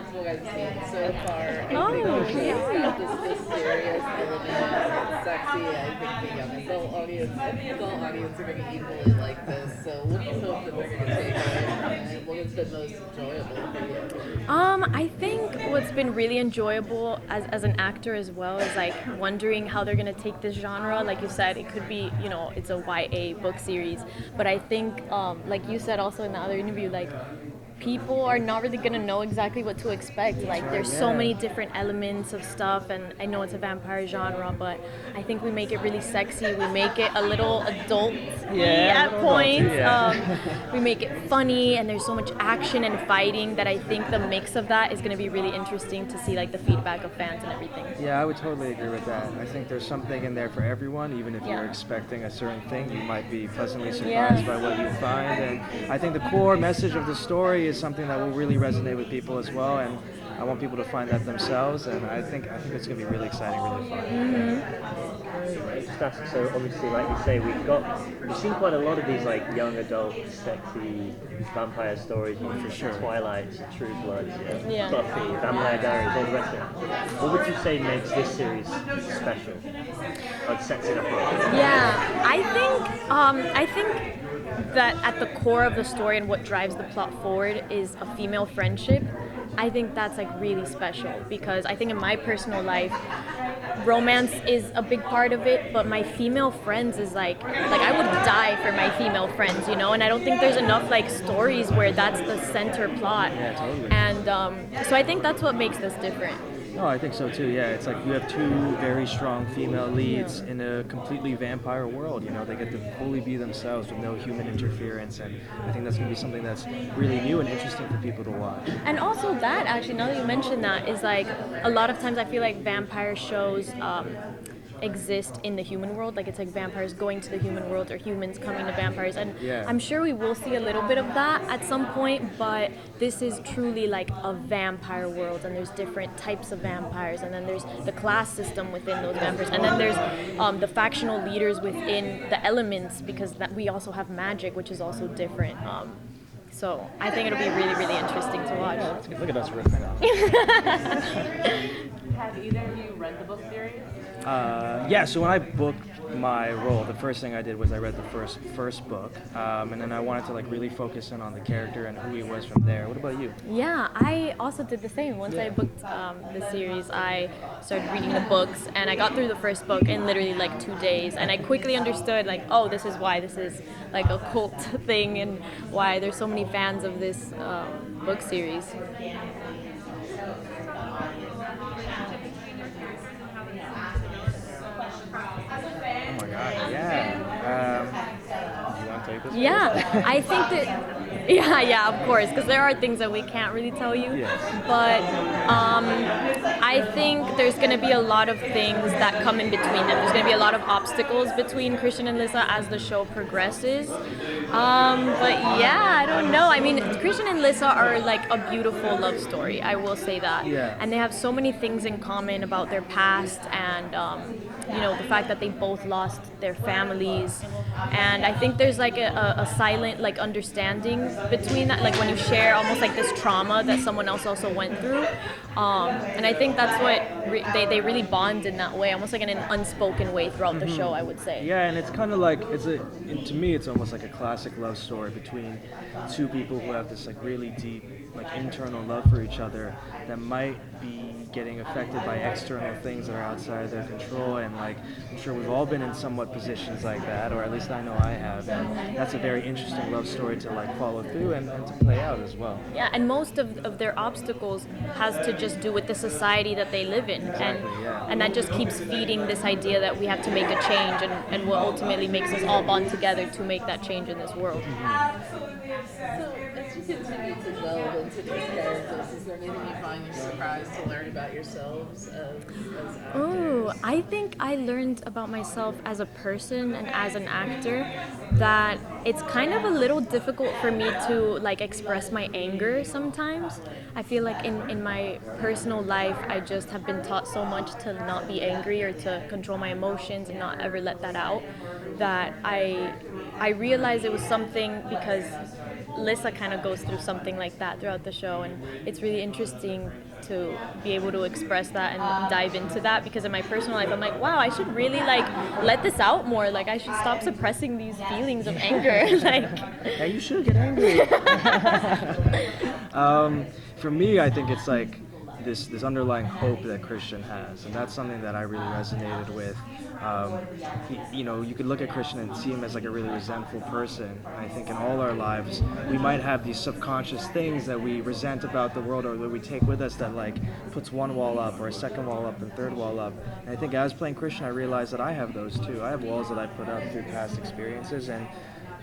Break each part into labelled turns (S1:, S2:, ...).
S1: romance book I've seen so far. I think
S2: Oh,
S1: it's got
S2: yeah.
S1: this mysterious element. It's sexy. I think the young adult audience and the adult audience are going to equally like this. So, what do you hope that they're going to take away from it? What has been most enjoyable for you?
S2: I think what's been really enjoyable as an actor as well is like wondering how they're gonna take this genre. Like you said, it could be, it's a YA book series, but I think, like you said also in the other interview, like people are not really gonna know exactly what to expect. Like there's so many different elements of stuff, and I know it's a vampire genre, but I think we make it really sexy. We make it a little adult at points. We make it funny, and there's so much action and fighting that I think the mix of that is going to be really interesting to see, like the feedback of fans and everything.
S3: Yeah, I would totally agree with that. I think there's something in there for everyone. Even if you're expecting a certain thing, you might be pleasantly surprised by what you find. And I think the core message of the story is something that will really resonate with people as well. And I want people to find that themselves. And I think it's going to be really exciting, really fun.
S4: Fantastic. So obviously, like you say, we've seen quite a lot of these like young adult, sexy vampire stories. For sure. Twilight, True Blood, Buffy, Vampire Diaries, all the rest of it. What would you say makes this series special? Or sets it apart?
S2: Yeah, I think that at the core of the story and what drives the plot forward is a female friendship. I think that's like really special because I think in my personal life, romance is a big part of it, but my female friends is like I would die for my female friends, and I don't think there's enough like stories where that's the center plot.
S3: Yeah, totally.
S2: And so I think that's what makes this different.
S3: No, I think so too. Yeah, it's like you have two very strong female leads in a completely vampire world. They get to fully be themselves with no human interference, and I think that's going to be something that's really new and interesting for people to watch.
S2: And also that actually, now that you mention that, is like a lot of times I feel like vampire shows exist in the human world. Like it's like vampires going to the human world or humans coming to vampires, and I'm sure we will see a little bit of that at some point, but this is truly like a vampire world, and there's different types of vampires, and then there's the class system within those vampires, and then there's the factional leaders within the elements, because that we also have magic, which is also different. So I think it'll be really, really interesting to watch.
S3: Look at us riffing out.
S1: Have either of you read the book series?
S3: Yeah, so when I booked my role, the first thing I did was I read the first book, and then I wanted to like really focus in on the character and who he was from there. What about you?
S2: Yeah, I also did the same. Once I booked the series, I started reading the books, and I got through the first book in literally like 2 days, and I quickly understood like, oh, this is why this is like a cult thing, and why there's so many fans of this book series.
S3: Oh my god, yeah. Do you want to take this?
S2: Yeah, I think that, yeah, of course, because there are things that we can't really tell you.
S3: Yes.
S2: But I think there's going to be a lot of things that come in between them. There's going to be a lot of obstacles between Christian and Lissa as the show progresses. But yeah, I don't know. I mean, Christian and Lissa are like a beautiful love story. I will say that.
S3: Yeah.
S2: And they have so many things in common about their past and the fact that they both lost their families, and I think there's like a silent like understanding between that, like when you share almost like this trauma that someone else also went through, and I think that's what they really bond in that way, almost like in an unspoken way throughout the show, I would say.
S3: Yeah, and it's kind of like to me it's almost like a classic love story between two people who have this like really deep like internal love for each other that might be getting affected by external things that are outside their control, and like I'm sure we've all been in somewhat positions like that, or at least I know I have, and that's a very interesting love story to like follow through and to play out as well.
S2: Yeah, and most of their obstacles has to just do with the society that they live in, and that just keeps feeding this idea that we have to make a change, and what ultimately makes us all bond together to make that change in this world.
S1: So, as you continue to delve into these characters, is there anything you find you're surprised to learn about yourselves as actors?
S2: Oh, I think I learned about myself as a person and as an actor that it's kind of a little difficult for me to like express my anger sometimes. I feel like in my personal life, I just have been taught so much to not be angry or to control my emotions and not ever let that out, that I realized it was something because Lissa kind of goes through something like that throughout the show, and it's really interesting to be able to express that and dive into that, because in my personal life I'm like, wow, I should really like let this out more. Like I should stop suppressing these feelings of anger. Like,
S3: yeah, you should get angry. For me, I think it's like this underlying hope that Christian has, and that's something that I really resonated with. You could look at Christian and see him as like a really resentful person. And I think in all our lives, we might have these subconscious things that we resent about the world, or that we take with us, that like puts one wall up, or a second wall up, and third wall up. And I think as playing Christian, I realized that I have those too. I have walls that I put up through past experiences, and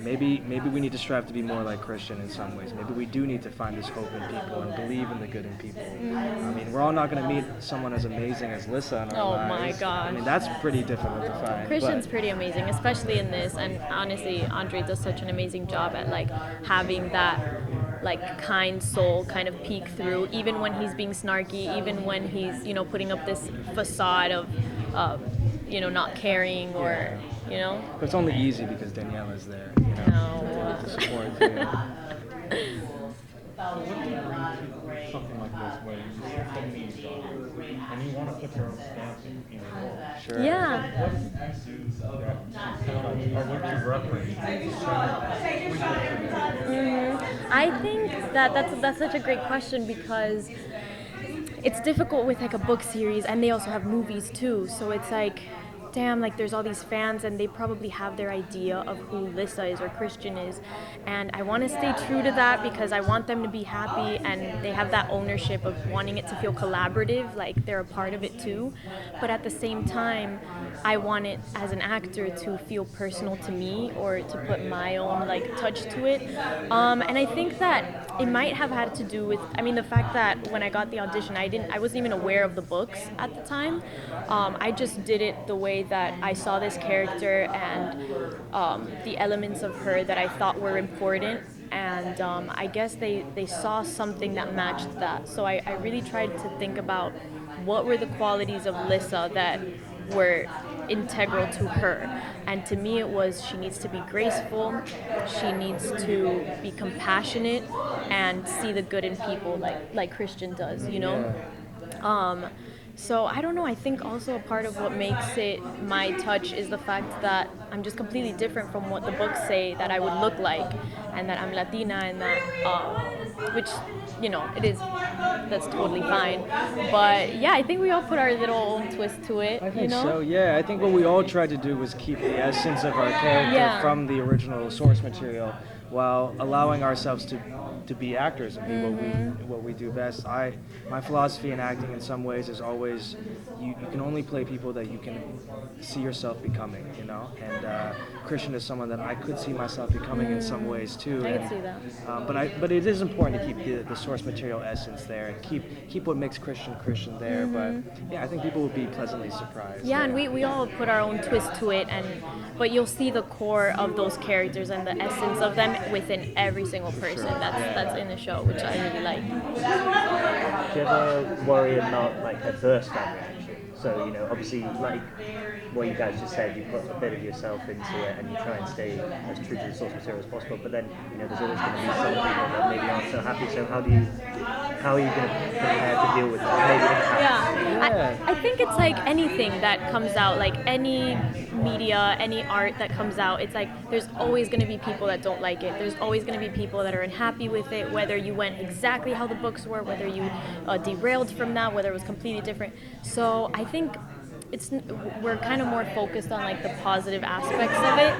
S3: maybe we need to strive to be more like Christian in some ways. Maybe we do need to find this hope in people and believe in the good in people. I mean, we're all not going to meet someone as amazing as Lissa in our lives.
S2: Oh my God.
S3: I mean, that's pretty difficult to find.
S2: Christian's pretty amazing, especially in this, and honestly, Andre does such an amazing job at like having that like kind soul kind of peek through, even when he's being snarky, even when he's, you know, putting up this facade of you know, not caring, or you know.
S3: But it's only easy because Daniela's there, you know,
S2: No.
S3: to support you.
S5: What do you bring to something like this, where you see so many genres and you want to put your own stamp in the world?
S3: Sure.
S2: Yeah.
S5: What pieces that you touch, or what you reference?
S2: I think that's such a great question, because it's difficult with like a book series, and they also have movies too. So it's like, damn, like there's all these fans, and they probably have their idea of who Lissa is or Christian is, and I want to stay true to that, because I want them to be happy, and they have that ownership of wanting it to feel collaborative, like they're a part of it too. But at the same time, I want it as an actor to feel personal to me, or to put my own like touch to it. And I think that it might have had to do with, I mean, the fact that when I got the audition, I wasn't even aware of the books at the time. I just did it the way that I saw this character, and the elements of her that I thought were important. And I guess they saw something that matched that. So I really tried to think about what were the qualities of Lissa that were integral to her. And to me it was, she needs to be graceful, she needs to be compassionate, and see the good in people like Christian does, you know? So I don't know, I think also a part of what makes it my touch is the fact that I'm just completely different from what the books say that I would look like, and that I'm Latina, and that, which, you know, it is, that's totally fine. But yeah, I think we all put our little own twist to it,
S3: I think
S2: you know?
S3: so, yeah. I think what we all tried to do was keep the essence of our character from the original source material, while allowing ourselves to be actors and be what we do best. My philosophy in acting in some ways is always, you can only play people that you can see yourself becoming, you know? And Christian is someone that I could see myself becoming in some ways too.
S2: I can see that.
S3: But it is important to keep the source material essence there, and keep what makes Christian there. But yeah, I think people will be pleasantly surprised.
S2: Yeah, and we all put our own twist to it, but you'll see the core of those characters and the essence of them within every single person that's in the show, which I really like.
S4: Do you ever worry about like adverse fan reaction? So, you know, obviously, like what you guys just said, you put a bit of yourself into it and you try and stay as true to the source material as possible, but then, you know, there's always going to be some people that maybe aren't so happy. So how are you going to prepare to deal with that?
S2: I think it's like anything that comes out, like any media, any art that comes out, it's like there's always going to be people that don't like it. There's always going to be people that are unhappy with it, whether you went exactly how the books were, whether you derailed from that, whether it was completely different. So I think we're kind of more focused on like the positive aspects of it,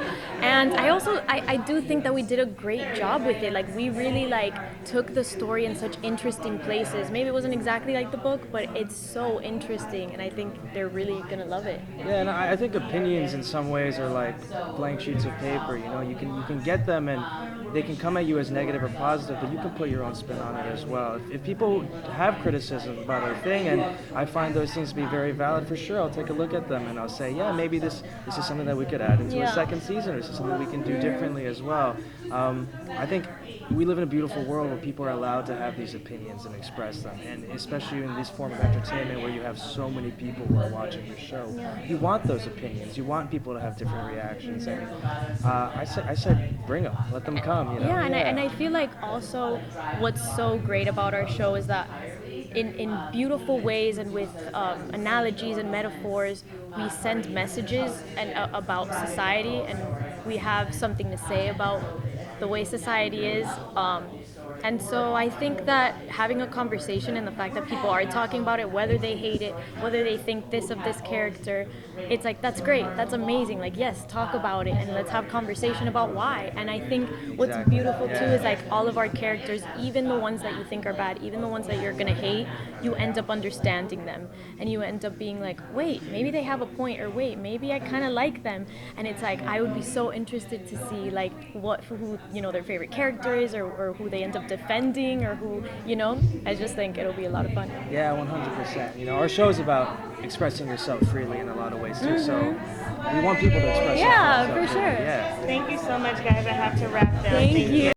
S2: and I do think that we did a great job with it. Like we really like took the story in such interesting places. Maybe it wasn't exactly like the book, but it's so interesting, and I think they're really gonna love it.
S3: Yeah, and I think opinions in some ways are like blank sheets of paper. You know, you can get them and they can come at you as negative or positive, but you can put your own spin on it as well. If people have criticism about a thing, and I find those things to be very valid, for sure, I'll take a look at them and I'll say, yeah, maybe this is something that we could add into a second season, or this is something we can do differently as well. I think we live in a beautiful world where people are allowed to have these opinions and express them, and especially in this form of entertainment where you have so many people who are watching your show, you want those opinions. You want people to have different reactions, and I said, bring them, let them come. You know?
S2: Yeah, and I feel like also what's so great about our show is that in beautiful ways and with analogies and metaphors, we send messages and about society, and we have something to say about the way society is. And so I think that having a conversation and the fact that people are talking about it, whether they hate it, whether they think this of this character, it's like, that's great, that's amazing. Like, yes, talk about it and let's have conversation about why. And I think what's beautiful too is like all of our characters, even the ones that you think are bad, even the ones that you're gonna hate, you end up understanding them. And you end up being like, wait, maybe they have a point, or wait, maybe I kind of like them. And it's like, I would be so interested to see like who their favorite character is, or who they end up defending, or who, I just think it'll be a lot of fun.
S3: Yeah, 100%. Our show is about expressing yourself freely in a lot of ways too. So we want people to express
S2: Yeah,
S3: themselves
S2: for sure.
S3: freely. Yeah.
S6: Thank you so much, guys. I have to wrap down.
S2: Thank you.